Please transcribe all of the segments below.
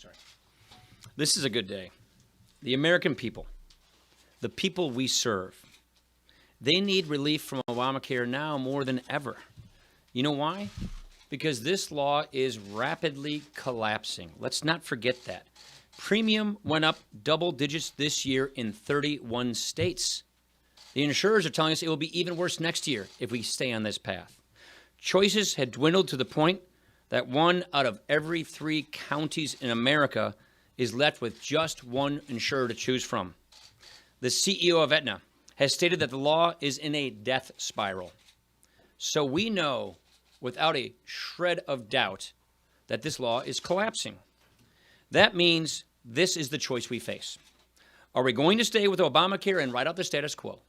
Sorry. This is a good day. The American people, the people we serve, they need relief from Obamacare now more than ever. You know why? Because this law is rapidly collapsing. Let's not forget that. Premium went up double digits this year in 31 states. The insurers are telling us it will be even worse next year if we stay on this path. Choices had dwindled to the point that 1 out of every 3 counties in America is left with just one insurer to choose from. The CEO of Aetna has stated that the law is in a death spiral. So we know without a shred of doubt that this law is collapsing. That means this is the choice we face. Are we going to stay with Obamacare and ride out the status quo?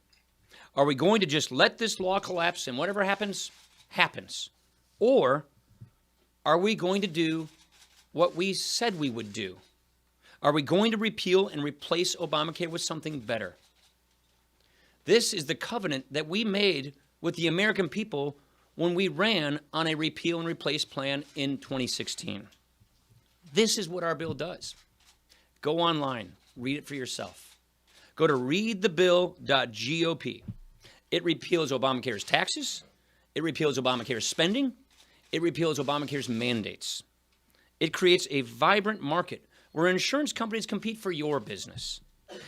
Are we going to just let this law collapse and whatever happens, happens? Or are we going to do what we said we would do? Are we going to repeal and replace Obamacare with something better? This is the covenant that we made with the American people when we ran on a repeal and replace plan in 2016. This is what our bill does. Go online, read it for yourself. Go to readthebill.gop. It repeals Obamacare's taxes. It repeals Obamacare's spending. It repeals Obamacare's mandates. It creates a vibrant market where insurance companies compete for your business,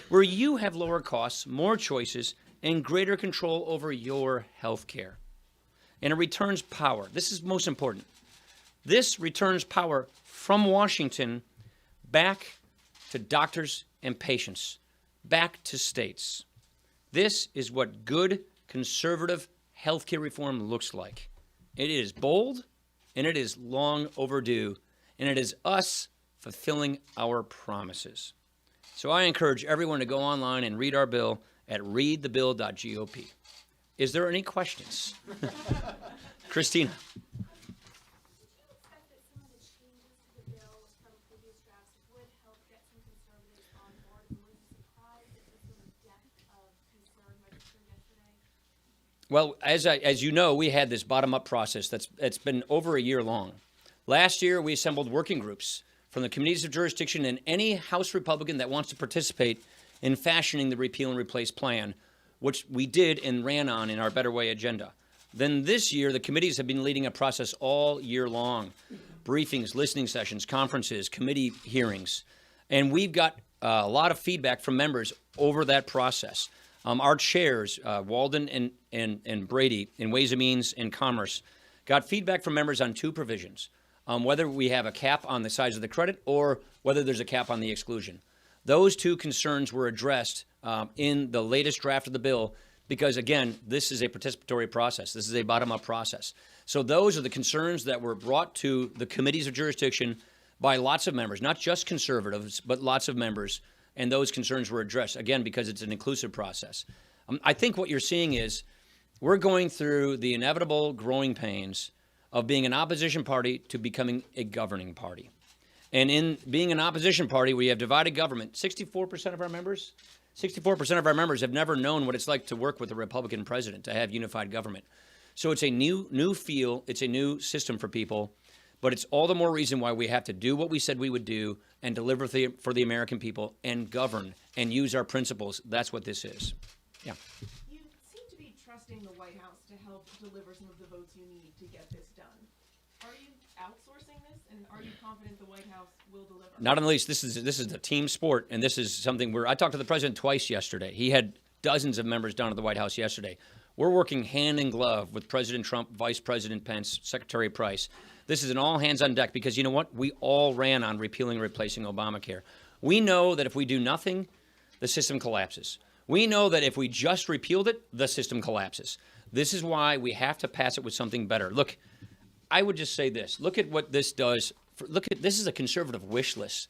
where you have lower costs, more choices, and greater control over your health care. And it returns power. This is most important. This returns power from Washington back to doctors and patients, back to states. This is what good conservative healthcare reform looks like. It is bold, and it is long overdue, and it is us fulfilling our promises. So I encourage everyone to go online and read our bill at readthebill.gop. Is there any questions? Christina. Well, as you know, we had this bottom-up process that's been over a year long. Last year, we assembled working groups from the committees of jurisdiction and any House Republican that wants to participate in fashioning the repeal and replace plan, which we did and ran on in our Better Way agenda. Then this year, the committees have been leading a process all year long. Briefings, listening sessions, conferences, committee hearings. And we've got a lot of feedback from members over that process. Our chairs, Walden and Brady in Ways and Means and Commerce, got feedback from members on 2 provisions, whether we have a cap on the size of the credit or whether there's a cap on the exclusion. Those 2 concerns were addressed in the latest draft of the bill because, again, this is a participatory process. This is a bottom-up process. So those are the concerns that were brought to the committees of jurisdiction by lots of members, not just conservatives, but lots of members. And those concerns were addressed, again, because it's an inclusive process. I think what you're seeing is we're going through the inevitable growing pains of being an opposition party to becoming a governing party. And in being an opposition party, we have divided government. 64% of our members have never known what it's like to work with a Republican president, to have unified government. So it's a new feel. It's a new system for people. But it's all the more reason why we have to do what we said we would do and deliver for the American people and govern and use our principles. That's what this is. Yeah. You seem to be trusting the White House to help deliver some of the votes you need to get this done. Are you outsourcing this, and are you confident the White House will deliver? Not in the least. This is a team sport, and this is something where I talked to the president twice yesterday. He had dozens of members down at the White House yesterday. We're working hand in glove with President Trump, Vice President Pence, Secretary Price. This is an all hands on deck because you know what? We all ran on repealing and replacing Obamacare. We know that if we do nothing, the system collapses. We know that if we just repealed it, the system collapses. This is why we have to pass it with something better. Look, I would just say this. Look at what this does. This is a conservative wish list.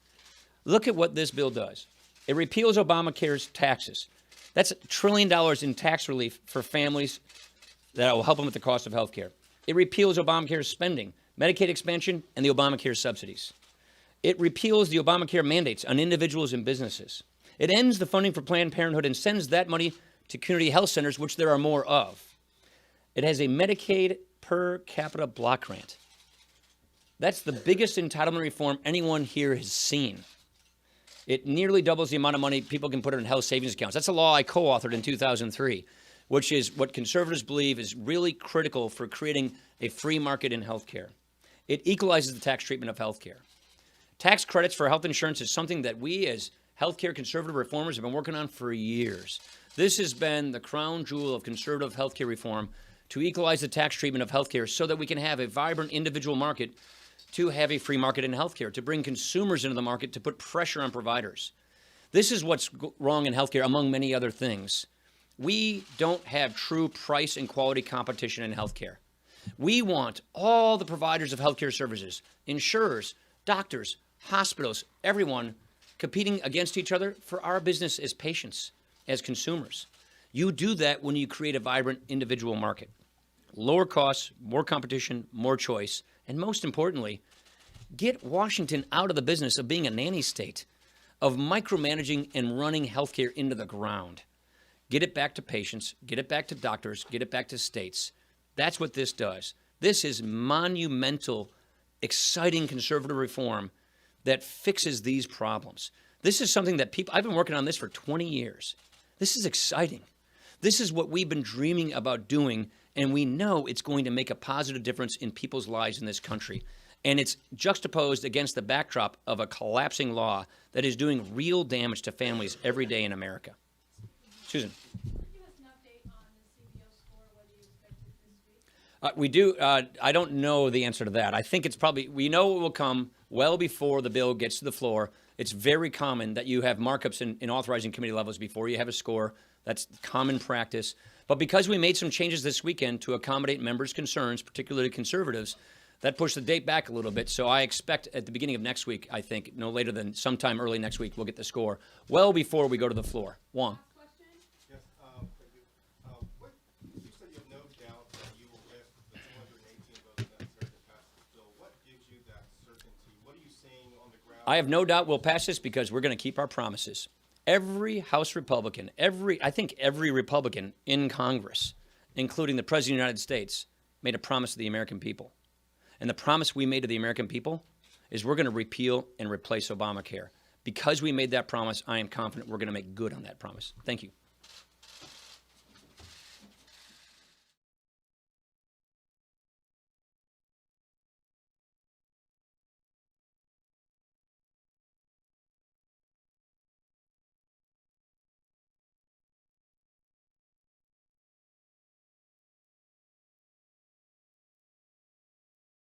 Look at what this bill does. It repeals Obamacare's taxes. That's $1 trillion in tax relief for families that will help them with the cost of health care. It repeals Obamacare's spending, Medicaid expansion, and the Obamacare subsidies. It repeals the Obamacare mandates on individuals and businesses. It ends the funding for Planned Parenthood and sends that money to community health centers, which there are more of. It has a Medicaid per capita block grant. That's the biggest entitlement reform anyone here has seen. It nearly doubles the amount of money people can put in health savings accounts. That's a law I co-authored in 2003, which is what conservatives believe is really critical for creating a free market in healthcare. It equalizes the tax treatment of healthcare. Tax credits for health insurance is something that we as healthcare conservative reformers have been working on for years. This has been the crown jewel of conservative healthcare reform, to equalize the tax treatment of healthcare so that we can have a vibrant individual market, to have a free market in healthcare, to bring consumers into the market, to put pressure on providers. This is what's wrong in healthcare, among many other things. We don't have true price and quality competition in healthcare. We want all the providers of healthcare services, insurers, doctors, hospitals, everyone competing against each other for our business as patients, as consumers. You do that when you create a vibrant individual market. Lower costs, more competition, more choice, and most importantly, get Washington out of the business of being a nanny state, of micromanaging and running healthcare into the ground. Get it back to patients, get it back to doctors, get it back to states. That's what this does. This is monumental, exciting conservative reform that fixes these problems. This is something that I've been working on this for 20 years. This is exciting. This is what we've been dreaming about doing, and we know it's going to make a positive difference in people's lives in this country. And it's juxtaposed against the backdrop of a collapsing law that is doing real damage to families every day in America. Susan. Give us an update on the CBO score, whether you expect it this week. We do. I don't know the answer to that. I think it's probably, we know it will come well before the bill gets to the floor. It's very common that you have markups in authorizing committee levels before you have a score. That's common practice. But because we made some changes this weekend to accommodate members' concerns, particularly conservatives, that pushed the date back a little bit. So I expect at the beginning of next week, I think, no later than sometime early next week, we'll get the score well before we go to the floor. Wong. Yes, thank you. You said you have no doubt that you will get the 218 votes necessary to pass this bill. What gives you that certainty? What are you seeing on the ground? I have no doubt we'll pass this because we're going to keep our promises. Every House Republican, I think every Republican in Congress, including the President of the United States, made a promise to the American people. And the promise we made to the American people is we're going to repeal and replace Obamacare. Because we made that promise, I am confident we're going to make good on that promise. Thank you.